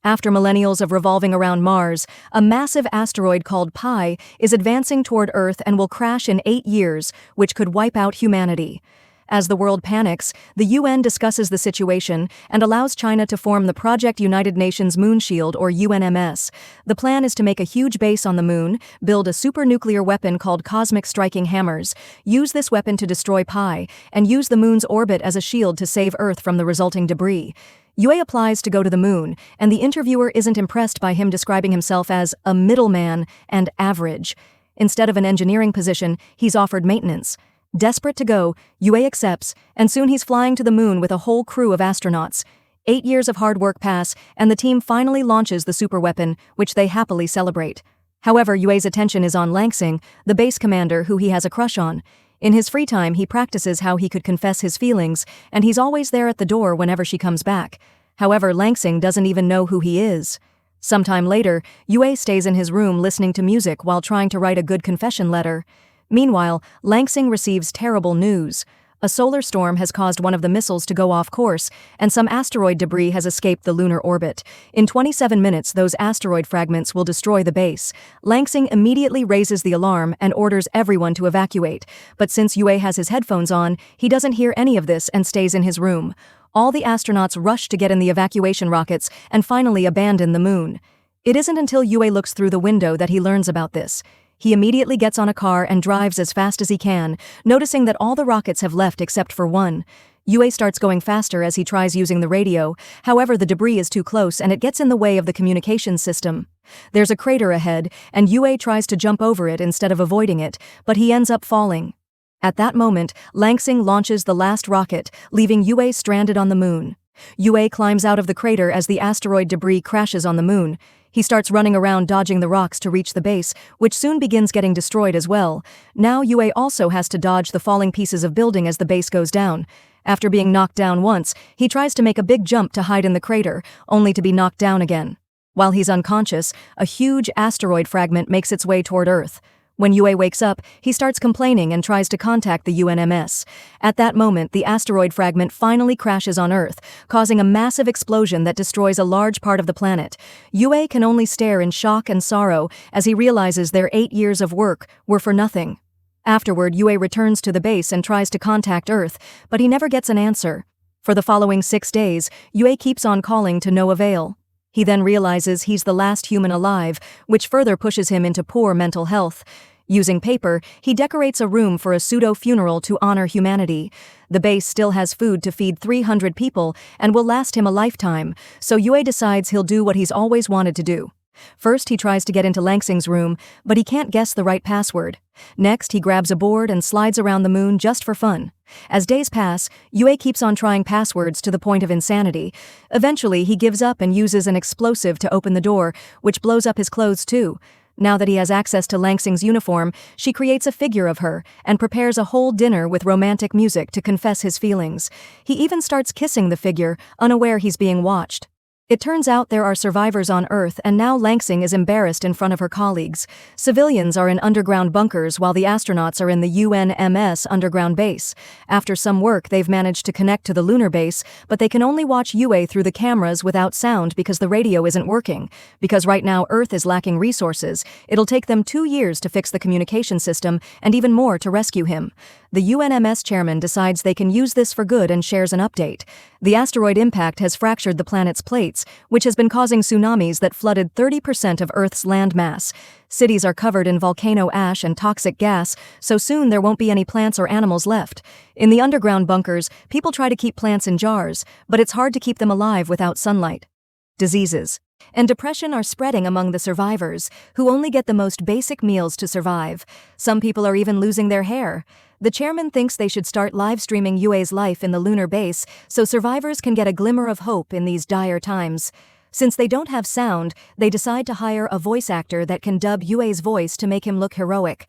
After millennials of revolving around Mars, a massive asteroid called Pi is advancing toward Earth and will crash in 8 years, which could wipe out humanity. As the world panics, the UN discusses the situation and allows China to form the Project United Nations Moon Shield, or UNMS. The plan is to make a huge base on the moon, build a super-nuclear weapon called cosmic striking hammers, use this weapon to destroy Pi, and use the moon's orbit as a shield to save Earth from the resulting debris. Yue applies to go to the moon, and the interviewer isn't impressed by him describing himself as a middleman and average. Instead of an engineering position, he's offered maintenance. Desperate to go, Yue accepts, and soon he's flying to the moon with a whole crew of astronauts. 8 years of hard work pass, and the team finally launches the superweapon, which they happily celebrate. However, Yue's attention is on Langsing, the base commander who he has a crush on. In his free time, he practices how he could confess his feelings, and he's always there at the door whenever she comes back. However, Langsing doesn't even know who he is. Sometime later, Yue stays in his room listening to music while trying to write a good confession letter. Meanwhile, Langsing receives terrible news. A solar storm has caused one of the missiles to go off course, and some asteroid debris has escaped the lunar orbit. In 27 minutes, those asteroid fragments will destroy the base. Langsing immediately raises the alarm and orders everyone to evacuate. But since Yue has his headphones on, he doesn't hear any of this and stays in his room. All the astronauts rush to get in the evacuation rockets and finally abandon the moon. It isn't until Yue looks through the window that he learns about this. He immediately gets on a car and drives as fast as he can, noticing that all the rockets have left except for one. Yue starts going faster as he tries using the radio. However, the debris is too close and it gets in the way of the communications system. There's a crater ahead, and Yue tries to jump over it instead of avoiding it, but he ends up falling. At that moment, Langsing launches the last rocket, leaving Yue stranded on the moon. Yue climbs out of the crater as the asteroid debris crashes on the moon. He starts running around dodging the rocks to reach the base, which soon begins getting destroyed as well. Now Yue also has to dodge the falling pieces of building as the base goes down. After being knocked down once, he tries to make a big jump to hide in the crater, only to be knocked down again. While he's unconscious, a huge asteroid fragment makes its way toward Earth. When Yue wakes up, he starts complaining and tries to contact the UNMS. At that moment, the asteroid fragment finally crashes on Earth, causing a massive explosion that destroys a large part of the planet. Yue can only stare in shock and sorrow as he realizes their 8 years of work were for nothing. Afterward, Yue returns to the base and tries to contact Earth, but he never gets an answer. For the following 6 days, Yue keeps on calling to no avail. He then realizes he's the last human alive, which further pushes him into poor mental health. Using paper, he decorates a room for a pseudo-funeral to honor humanity. The base still has food to feed 300 people and will last him a lifetime, so Yue decides he'll do what he's always wanted to do. First, he tries to get into Langsing's room, but he can't guess the right password. Next, he grabs a board and slides around the moon just for fun. As days pass, Yue keeps on trying passwords to the point of insanity. Eventually, he gives up and uses an explosive to open the door, which blows up his clothes too. Now that he has access to Langsing's uniform, she creates a figure of her and prepares a whole dinner with romantic music to confess his feelings. He even starts kissing the figure, unaware he's being watched. It turns out there are survivors on Earth, and now Langsing is embarrassed in front of her colleagues. Civilians are in underground bunkers while the astronauts are in the UNMS underground base. After some work, they've managed to connect to the lunar base, but they can only watch Yue through the cameras without sound because the radio isn't working. Because right now Earth is lacking resources, it'll take them 2 years to fix the communication system and even more to rescue him. The UNMS chairman decides they can use this for good and shares an update. The asteroid impact has fractured the planet's plates, which has been causing tsunamis that flooded 30% of Earth's land mass. Cities are covered in volcano ash and toxic gas, so soon there won't be any plants or animals left. In the underground bunkers, people try to keep plants in jars, but it's hard to keep them alive without sunlight. Diseases and depression are spreading among the survivors, who only get the most basic meals to survive. Some people are even losing their hair. The chairman thinks they should start live streaming Yue's life in the lunar base so survivors can get a glimmer of hope in these dire times. Since they don't have sound, they decide to hire a voice actor that can dub Yue's voice to make him look heroic.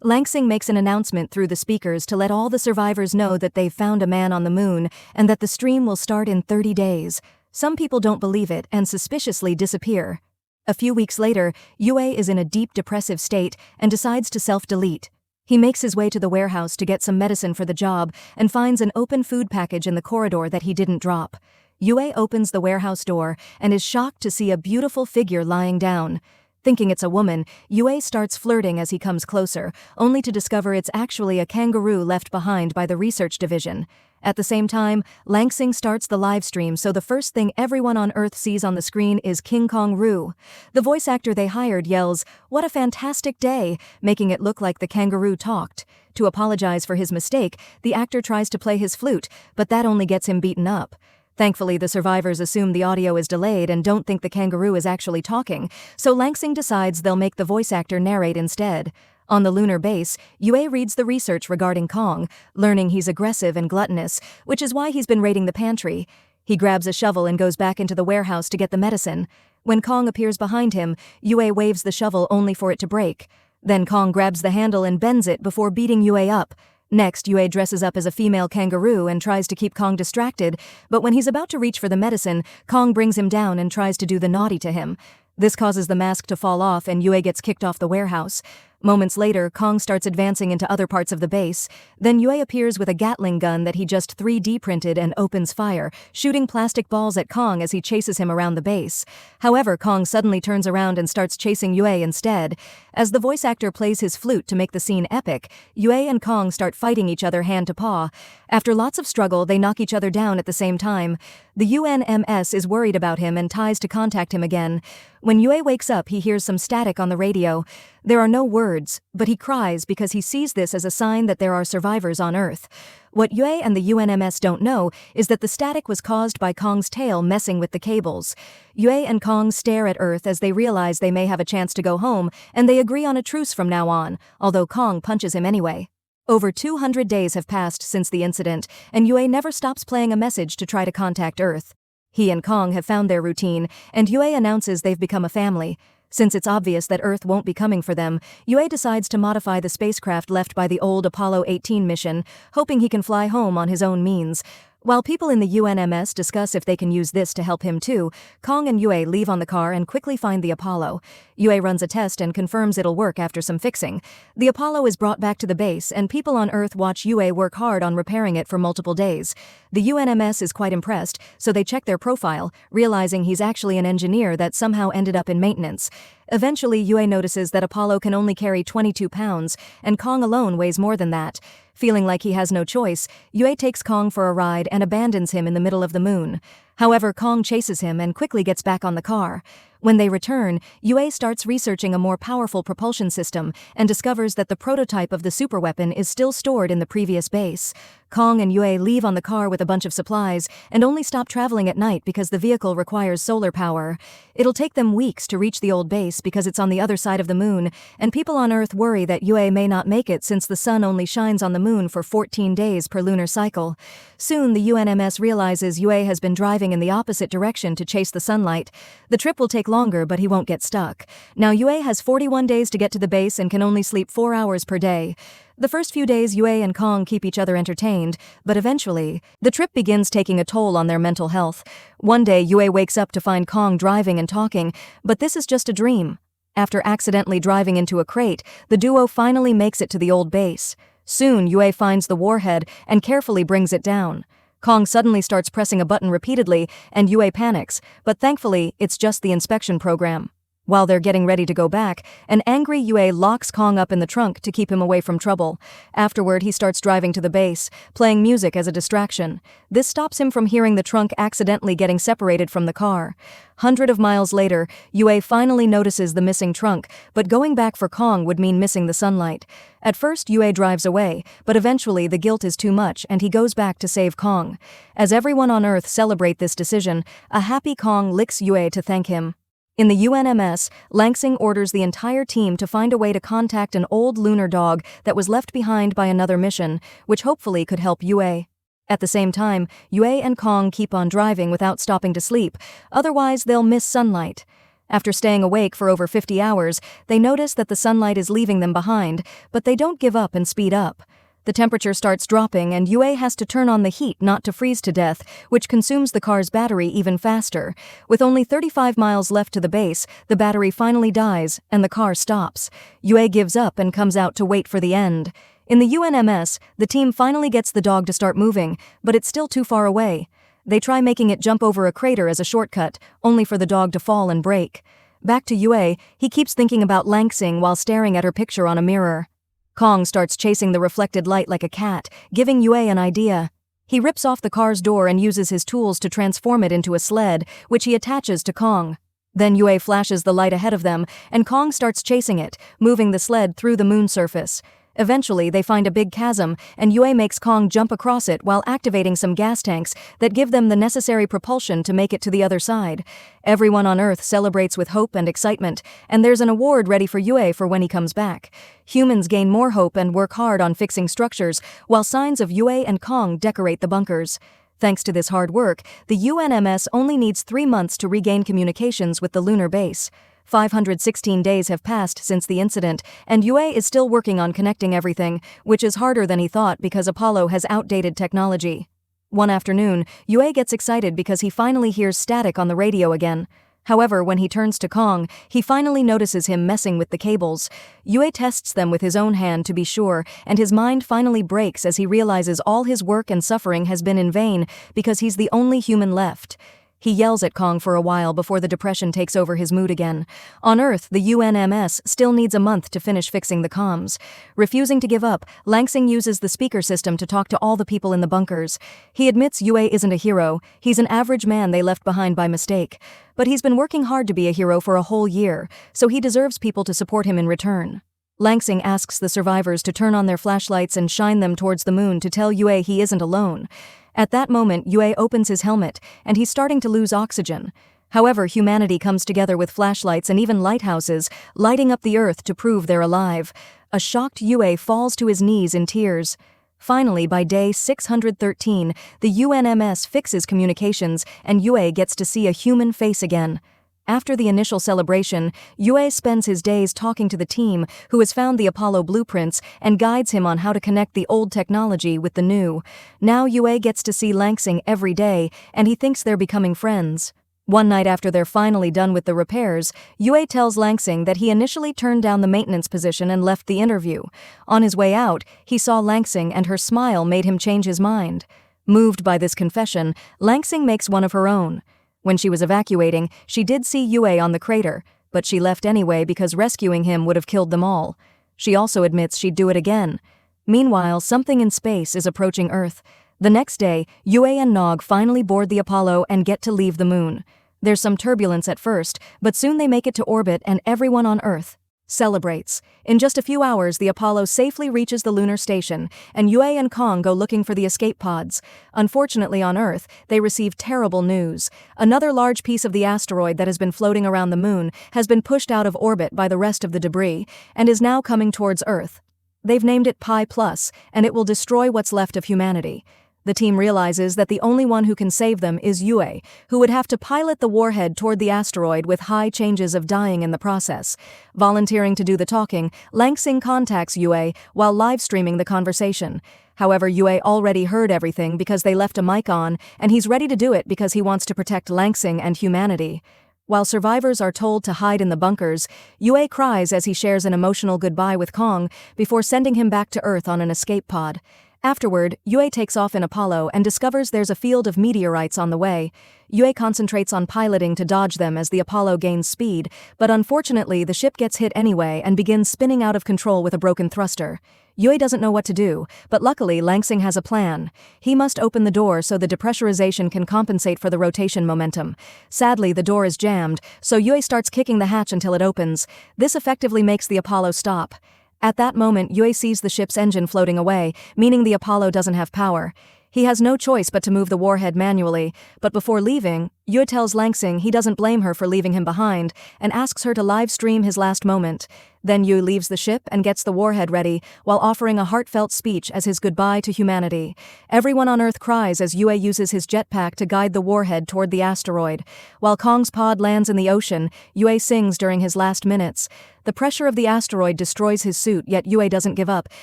Langsing makes an announcement through the speakers to let all the survivors know that they've found a man on the moon and that the stream will start in 30 days. Some people don't believe it and suspiciously disappear. A few weeks later, Yue is in a deep depressive state and decides to self-delete. He makes his way to the warehouse to get some medicine for the job and finds an open food package in the corridor that he didn't drop. Yue opens the warehouse door and is shocked to see a beautiful figure lying down. Thinking it's a woman, Yue starts flirting as he comes closer, only to discover it's actually a kangaroo left behind by the research division. At the same time, Langsing starts the live stream, so the first thing everyone on Earth sees on the screen is King Kong Roo. The voice actor they hired yells, "What a fantastic day," making it look like the kangaroo talked. To apologize for his mistake, the actor tries to play his flute, but that only gets him beaten up. Thankfully, the survivors assume the audio is delayed and don't think the kangaroo is actually talking, so Langsing decides they'll make the voice actor narrate instead. On the lunar base, Yue reads the research regarding Kong, learning he's aggressive and gluttonous, which is why he's been raiding the pantry. He grabs a shovel and goes back into the warehouse to get the medicine. When Kong appears behind him, Yue waves the shovel only for it to break. Then Kong grabs the handle and bends it before beating Yue up. Next, Yue dresses up as a female kangaroo and tries to keep Kong distracted, but when he's about to reach for the medicine, Kong brings him down and tries to do the naughty to him. This causes the mask to fall off and Yue gets kicked off the warehouse. Moments later, Kong starts advancing into other parts of the base. Then Yue appears with a Gatling gun that he just 3D printed and opens fire, shooting plastic balls at Kong as he chases him around the base. However, Kong suddenly turns around and starts chasing Yue instead. As the voice actor plays his flute to make the scene epic, Yue and Kong start fighting each other hand to paw. After lots of struggle, they knock each other down at the same time. The UNMS is worried about him and tries to contact him again. When Yue wakes up, he hears some static on the radio. There are no words, but he cries because he sees this as a sign that there are survivors on Earth. What Yue and the UNMS don't know is that the static was caused by Kong's tail messing with the cables. Yue and Kong stare at Earth as they realize they may have a chance to go home, and they agree on a truce from now on, although Kong punches him anyway. Over 200 days have passed since the incident, and Yue never stops playing a message to try to contact Earth. He and Kong have found their routine, and Yue announces they've become a family. Since it's obvious that Earth won't be coming for them, Yue decides to modify the spacecraft left by the old Apollo 18 mission, hoping he can fly home on his own means. While people in the UNMS discuss if they can use this to help him too, Kong and Yue leave on the car and quickly find the Apollo. Yue runs a test and confirms it'll work after some fixing. The Apollo is brought back to the base, and people on Earth watch Yue work hard on repairing it for multiple days. The UNMS is quite impressed, so they check their profile, realizing he's actually an engineer that somehow ended up in maintenance. Eventually, Yue notices that Apollo can only carry 22 pounds, and Kong alone weighs more than that. Feeling like he has no choice, Yue takes Kong for a ride and abandons him in the middle of the moon. However, Kong chases him and quickly gets back on the car. When they return, Yue starts researching a more powerful propulsion system and discovers that the prototype of the superweapon is still stored in the previous base. Kong and Yue leave on the car with a bunch of supplies and only stop traveling at night because the vehicle requires solar power. It'll take them weeks to reach the old base because it's on the other side of the moon, and people on Earth worry that Yue may not make it since the sun only shines on the moon for 14 days per lunar cycle. Soon, the UNMS realizes Yue has been driving in the opposite direction to chase the sunlight. The trip will take longer, but he won't get stuck. Now Yue has 41 days to get to the base and can only sleep 4 hours per day. The first few days, Yue and Kong keep each other entertained, but eventually, the trip begins taking a toll on their mental health. One day, Yue wakes up to find Kong driving and talking, but this is just a dream. After accidentally driving into a crate, the duo finally makes it to the old base. Soon, Yue finds the warhead and carefully brings it down. Kong suddenly starts pressing a button repeatedly, and Yue panics, but thankfully, it's just the inspection program. While they're getting ready to go back, an angry Yue locks Kong up in the trunk to keep him away from trouble. Afterward, he starts driving to the base, playing music as a distraction. This stops him from hearing the trunk accidentally getting separated from the car. Hundreds of miles later, Yue finally notices the missing trunk, but going back for Kong would mean missing the sunlight. At first, Yue drives away, but eventually the guilt is too much and he goes back to save Kong. As everyone on Earth celebrate this decision, a happy Kong licks Yue to thank him. In the UNMS, Langsing orders the entire team to find a way to contact an old lunar dog that was left behind by another mission, which hopefully could help Yue. At the same time, Yue and Kong keep on driving without stopping to sleep, otherwise they'll miss sunlight. After staying awake for over 50 hours, they notice that the sunlight is leaving them behind, but they don't give up and speed up. The temperature starts dropping and Yue has to turn on the heat not to freeze to death, which consumes the car's battery even faster. With only 35 miles left to the base, the battery finally dies and the car stops. Yue gives up and comes out to wait for the end. In the UNMS, the team finally gets the dog to start moving, but it's still too far away. They try making it jump over a crater as a shortcut, only for the dog to fall and break. Back to Yue, he keeps thinking about Langsing while staring at her picture on a mirror. Kong starts chasing the reflected light like a cat, giving Yue an idea. He rips off the car's door and uses his tools to transform it into a sled, which he attaches to Kong. Then Yue flashes the light ahead of them, and Kong starts chasing it, moving the sled through the moon surface. Eventually, they find a big chasm, and Yue makes Kong jump across it while activating some gas tanks that give them the necessary propulsion to make it to the other side. Everyone on Earth celebrates with hope and excitement, and there's an award ready for Yue for when he comes back. Humans gain more hope and work hard on fixing structures, while signs of Yue and Kong decorate the bunkers. Thanks to this hard work, the UNMS only needs 3 months to regain communications with the lunar base. 516 days have passed since the incident, and Yue is still working on connecting everything, which is harder than he thought because Apollo has outdated technology. One afternoon, Yue gets excited because he finally hears static on the radio again. However, when he turns to Kong, he finally notices him messing with the cables. Yue tests them with his own hand to be sure, and his mind finally breaks as he realizes all his work and suffering has been in vain because he's the only human left. He yells at Kong for a while before the depression takes over his mood again. On Earth, the UNMS still needs a month to finish fixing the comms. Refusing to give up, Langsing uses the speaker system to talk to all the people in the bunkers. He admits Yue isn't a hero, he's an average man they left behind by mistake. But he's been working hard to be a hero for a whole year, so he deserves people to support him in return. Langsing asks the survivors to turn on their flashlights and shine them towards the moon to tell Yue he isn't alone. At that moment, Yue opens his helmet, and he's starting to lose oxygen. However, humanity comes together with flashlights and even lighthouses, lighting up the Earth to prove they're alive. A shocked Yue falls to his knees in tears. Finally, by day 613, the UNMS fixes communications, and Yue gets to see a human face again. After the initial celebration, Yue spends his days talking to the team, who has found the Apollo blueprints and guides him on how to connect the old technology with the new. Now Yue gets to see Langsing every day, and he thinks they're becoming friends. One night after they're finally done with the repairs, Yue tells Langsing that he initially turned down the maintenance position and left the interview. On his way out, he saw Langsing, and her smile made him change his mind. Moved by this confession, Langsing makes one of her own. When she was evacuating, she did see Yue on the crater, but she left anyway because rescuing him would have killed them all. She also admits she'd do it again. Meanwhile, something in space is approaching Earth. The next day, Yue and Nog finally board the Apollo and get to leave the moon. There's some turbulence at first, but soon they make it to orbit and everyone on Earth celebrates. In just a few hours, the Apollo safely reaches the lunar station, and Yue and Kong go looking for the escape pods. Unfortunately, on Earth, they receive terrible news. Another large piece of the asteroid that has been floating around the moon has been pushed out of orbit by the rest of the debris, and is now coming towards Earth. They've named it Pi Plus, and it will destroy what's left of humanity. The team realizes that the only one who can save them is Yue, who would have to pilot the warhead toward the asteroid with high chances of dying in the process. Volunteering to do the talking, Langsing contacts Yue while live-streaming the conversation. However, Yue already heard everything because they left a mic on, and he's ready to do it because he wants to protect Langsing and humanity. While survivors are told to hide in the bunkers, Yue cries as he shares an emotional goodbye with Kong before sending him back to Earth on an escape pod. Afterward, Yue takes off in Apollo and discovers there's a field of meteorites on the way. Yue concentrates on piloting to dodge them as the Apollo gains speed, but unfortunately the ship gets hit anyway and begins spinning out of control with a broken thruster. Yue doesn't know what to do, but luckily Langsing has a plan. He must open the door so the depressurization can compensate for the rotation momentum. Sadly, the door is jammed, so Yue starts kicking the hatch until it opens. This effectively makes the Apollo stop. At that moment, Yue sees the ship's engine floating away, meaning the Apollo doesn't have power. He has no choice but to move the warhead manually, but before leaving, Yue tells Langsing he doesn't blame her for leaving him behind, and asks her to live-stream his last moment. Then Yue leaves the ship and gets the warhead ready, while offering a heartfelt speech as his goodbye to humanity. Everyone on Earth cries as Yue uses his jetpack to guide the warhead toward the asteroid. While Kong's pod lands in the ocean, Yue sings during his last minutes. The pressure of the asteroid destroys his suit, yet Yue doesn't give up,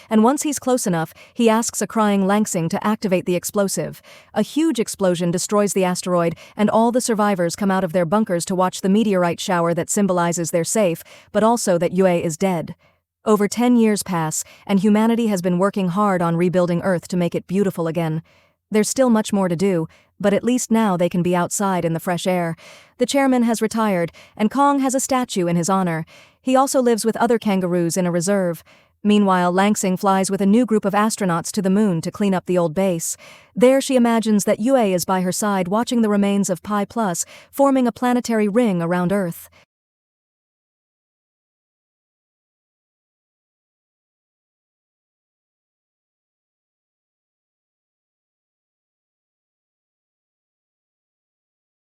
and once he's close enough, he asks a crying Langsing to activate the explosive. A huge explosion destroys the asteroid, and all the survivors come out of their bunkers to watch the meteorite shower that symbolizes they're safe, but also that Yue is dead. Over 10 years pass, and humanity has been working hard on rebuilding Earth to make it beautiful again. There's still much more to do, but at least now they can be outside in the fresh air. The chairman has retired, and Kong has a statue in his honor. He also lives with other kangaroos in a reserve. Meanwhile, Langsing flies with a new group of astronauts to the moon to clean up the old base. There she imagines that Yue is by her side watching the remains of Pi Plus, forming a planetary ring around Earth.